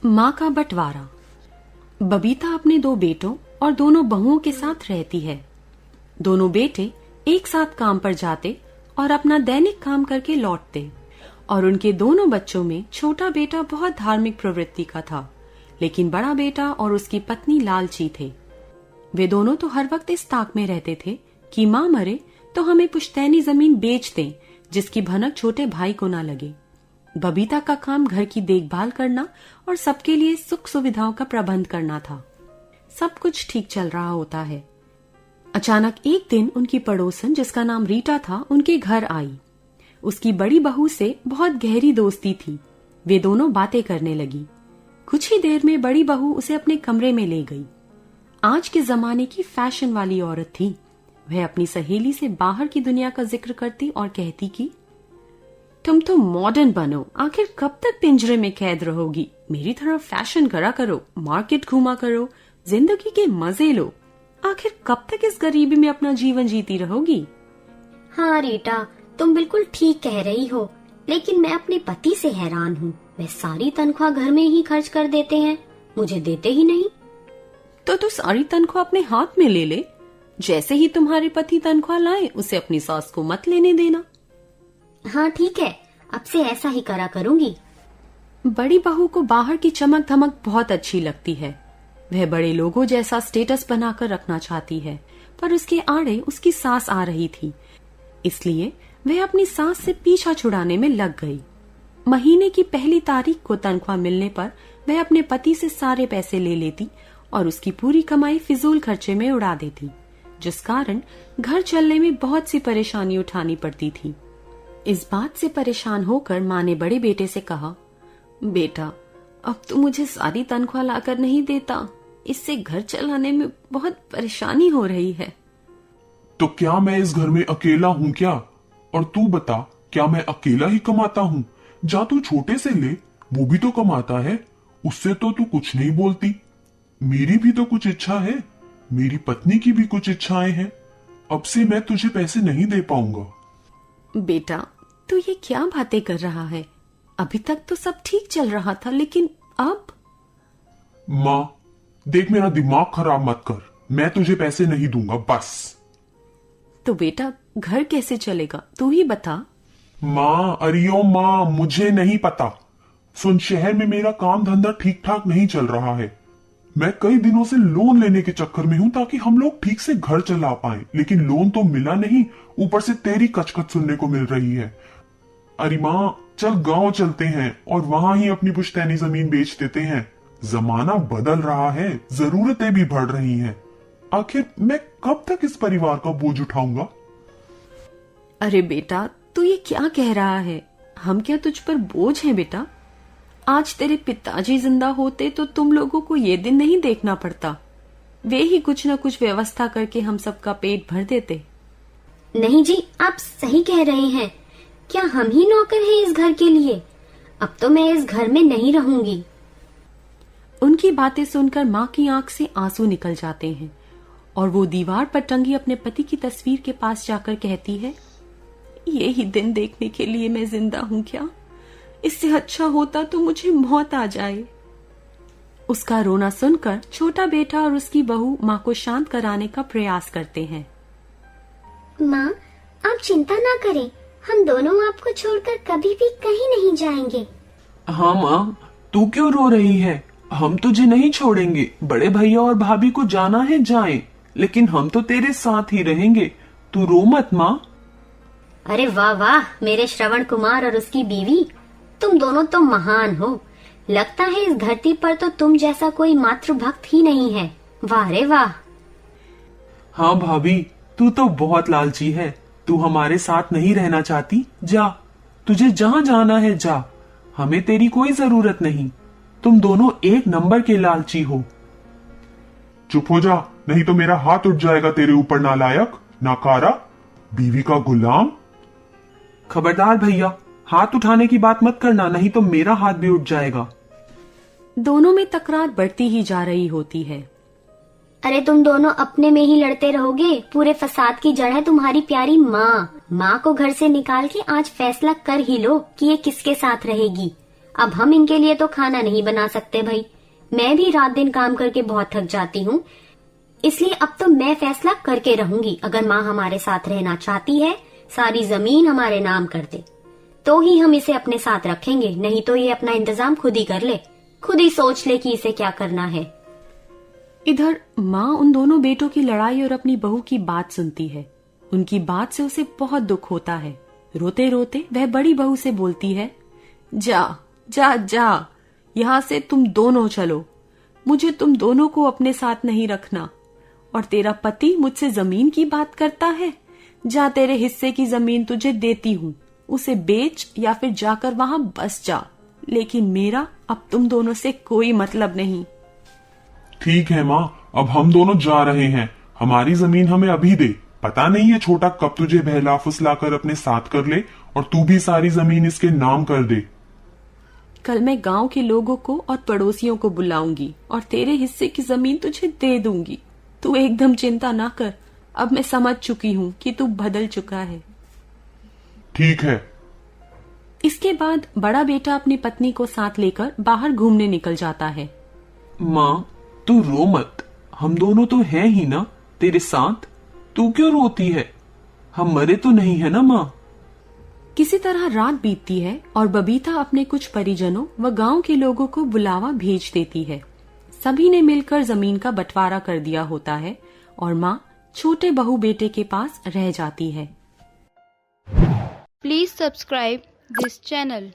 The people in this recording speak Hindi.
माँ का बंटवारा। बबीता अपने दो बेटों और दोनों बहुओं के साथ रहती है। दोनों बेटे एक साथ काम पर जाते और अपना दैनिक काम करके लौटते और उनके दोनों बच्चों में छोटा बेटा बहुत धार्मिक प्रवृत्ति का था, लेकिन बड़ा बेटा और उसकी पत्नी लालची थे। वे दोनों तो हर वक्त इस ताक में रहते थे कि माँ मरे तो हमें पुश्तैनी जमीन बेच दें, जिसकी भनक छोटे भाई को ना लगे। बबीता का काम घर की देखभाल करना और सबके लिए सुख सुविधाओं का प्रबंध करना था। सब कुछ ठीक चल रहा होता है। अचानक एक दिन उनकी पड़ोसन, जिसका नाम रीटा था, उनके घर आई। उसकी बड़ी बहू से बहुत गहरी दोस्ती थी। वे दोनों बातें करने लगी। कुछ ही देर में बड़ी बहू उसे अपने कमरे में ले गई। आज के जमाने की फैशन वाली औरत थी। वह अपनी सहेली से बाहर की दुनिया का जिक्र करती और कहती कि तुम तो मॉडर्न बनो, आखिर कब तक पिंजरे में कैद रहोगी? मेरी तरह फैशन करा करो, मार्केट घूमा करो, जिंदगी के मजे लो। आखिर कब तक इस गरीबी में अपना जीवन जीती रहोगी? हाँ रीटा, तुम बिल्कुल ठीक कह रही हो, लेकिन मैं अपने पति से हैरान हूँ। वे सारी तनख्वाह घर में ही खर्च कर देते हैं, मुझे देते ही नहीं। तो तू सारी तनख्वाह अपने हाथ में ले ले। जैसे ही तुम्हारे पति तनख्वाह लाए, उसे अपनी सास को मत लेने देना। हाँ ठीक है, अब से ऐसा ही करा करूंगी। बड़ी बहू को बाहर की चमक धमक बहुत अच्छी लगती है। वह बड़े लोगों जैसा स्टेटस बनाकर रखना चाहती है, पर उसके आड़े उसकी सास आ रही थी, इसलिए वह अपनी सास से पीछा छुड़ाने में लग गई। महीने की पहली तारीख को तनख्वाह मिलने पर वह अपने पति से सारे पैसे ले लेती और उसकी पूरी कमाई फिजूल खर्चे में उड़ा देती, जिस कारण घर चलने में बहुत सी परेशानी उठानी पड़ती थी। इस बात से परेशान होकर माँ ने बड़े बेटे से कहा, बेटा, अब तू मुझे सारी तनख्वाह लाकर नहीं देता, इससे घर चलाने में बहुत परेशानी हो रही है। तो क्या मैं इस घर में अकेला हूँ क्या? और तू बता, क्या मैं अकेला ही कमाता हूँ? जा तू छोटे से ले, वो भी तो कमाता है, उससे तो तू कुछ नहीं बोलती। मेरी भी तो कुछ इच्छा है, मेरी पत्नी की भी कुछ इच्छाएं हैं। अब से मैं तुझे पैसे नहीं दे पाऊंगा। बेटा, तू ये क्या बातें कर रहा है? अभी तक तो सब ठीक चल रहा था, लेकिन अब? माँ देख, मेरा दिमाग खराब मत कर, मैं तुझे पैसे नहीं दूंगा बस। तो बेटा, घर कैसे चलेगा, तू ही बता। माँ, अरियो माँ, मुझे नहीं पता। सुन, शहर में मेरा काम धंधा ठीक ठाक नहीं चल रहा है। मैं कई दिनों से लोन लेने के चक्कर में हूँ ताकि हम लोग ठीक से घर चला पाएं, लेकिन लोन तो मिला नहीं, ऊपर से तेरी कचकच सुनने को मिल रही है। अरे माँ, चल गांव चलते हैं और वहां ही अपनी पुश्तैनी जमीन बेच देते हैं। जमाना बदल रहा है, जरूरतें भी बढ़ रही हैं। आखिर मैं कब तक इस परिवार का बोझ उठाऊंगा? अरे बेटा, तू ये क्या कह रहा है? हम क्या तुझ पर बोझ हैं बेटा? आज तेरे पिताजी जिंदा होते तो तुम लोगों को ये दिन नहीं देखना पड़ता। वे ही कुछ न कुछ व्यवस्था करके हम सबका पेट भर देते। नहीं जी, आप सही कह रहे हैं। क्या हम ही नौकर हैं इस घर के लिए? अब तो मैं इस घर में नहीं रहूंगी। उनकी बातें सुनकर माँ की आंख से आंसू निकल जाते हैं और वो दीवार पर टंगी अपने पति की तस्वीर के पास जाकर कहती है, ये ही दिन देखने के लिए मैं जिंदा हूँ क्या? इससे अच्छा होता तो मुझे मौत आ जाए। उसका रोना सुनकर छोटा बेटा और उसकी बहू माँ को शांत कराने का प्रयास करते हैं। माँ, आप चिंता ना करें, हम दोनों आपको छोड़कर कभी भी कहीं नहीं जाएंगे। हाँ माँ, तू क्यों रो रही है? हम तुझे नहीं छोड़ेंगे। बड़े भैया और भाभी को जाना है जाएं, लेकिन हम तो तेरे साथ ही रहेंगे। तू रो मत माँ। अरे वाह वाह, मेरे श्रवण कुमार और उसकी बीवी, तुम दोनों तो महान हो। लगता है इस धरती पर तो तुम जैसा कोई मातृभक्त ही नहीं है। वाह रे वाह। हाँ भाभी, तू तो बहुत लालची है। तू हमारे साथ नहीं रहना चाहती? जा, तुझे जहाँ जाना है जा, हमें तेरी कोई जरूरत नहीं। तुम दोनों एक नंबर के लालची हो। चुप हो जा, नहीं तो मेरा हाथ उठ जाएगा तेरे ऊपर, नालायक, नाकारा, बीवी का गुलाम। खबरदार भैया, हाथ उठाने की बात मत करना, नहीं तो मेरा हाथ भी उठ जाएगा। दोनों में तकरार बढ़ती ही जा रही होती है। अरे तुम दोनों अपने में ही लड़ते रहोगे। पूरे फसाद की जड़ है तुम्हारी प्यारी माँ। माँ को घर से निकाल के आज फैसला कर ही लो कि ये किसके साथ रहेगी। अब हम इनके लिए तो खाना नहीं बना सकते भाई। मैं भी रात दिन काम करके बहुत थक जाती हूँ, इसलिए अब तो मैं फैसला करके रहूंगी। अगर माँ हमारे साथ रहना चाहती है, सारी जमीन हमारे नाम कर दे, तो ही हम इसे अपने साथ रखेंगे, नहीं तो ये अपना इंतजाम खुद ही कर ले, खुद ही सोच ले कि इसे क्या करना है। इधर माँ उन दोनों बेटों की लड़ाई और अपनी बहू की बात सुनती है। उनकी बात से उसे बहुत दुख होता है। रोते रोते वह बड़ी बहू से बोलती है, जा जा जा, यहाँ से तुम दोनों चलो। मुझे तुम दोनों को अपने साथ नहीं रखना। और तेरा पति मुझसे जमीन की बात करता है। जा, तेरे हिस्से की जमीन तुझे देती हूँ, उसे बेच या फिर जाकर वहां बस जा, लेकिन मेरा अब तुम दोनों से कोई मतलब नहीं। ठीक है माँ, अब हम दोनों जा रहे हैं। हमारी जमीन हमें अभी दे। पता नहीं है छोटा कब तुझे बहला फुसलाकर अपने साथ कर ले और तू भी सारी जमीन इसके नाम कर दे। कल मैं गांव के लोगों को और पड़ोसियों को बुलाऊंगी और तेरे हिस्से की जमीन तुझे दे दूंगी। तू एकदम चिंता ना कर, अब मैं समझ चुकी हूँ कि तू बदल चुका है। ठीक है। इसके बाद बड़ा बेटा अपनी पत्नी को साथ लेकर बाहर घूमने निकल जाता है। माँ तू रो मत, हम दोनों तो हैं ही ना तेरे साथ। तू क्यों रोती है? हम मरे तो नहीं है ना माँ। किसी तरह रात बीतती है और बबीता अपने कुछ परिजनों व गांव के लोगों को बुलावा भेज देती है। सभी ने मिलकर जमीन का बंटवारा कर दिया होता है और माँ छोटे बहू बेटे के पास रह जाती है। Please subscribe this channel.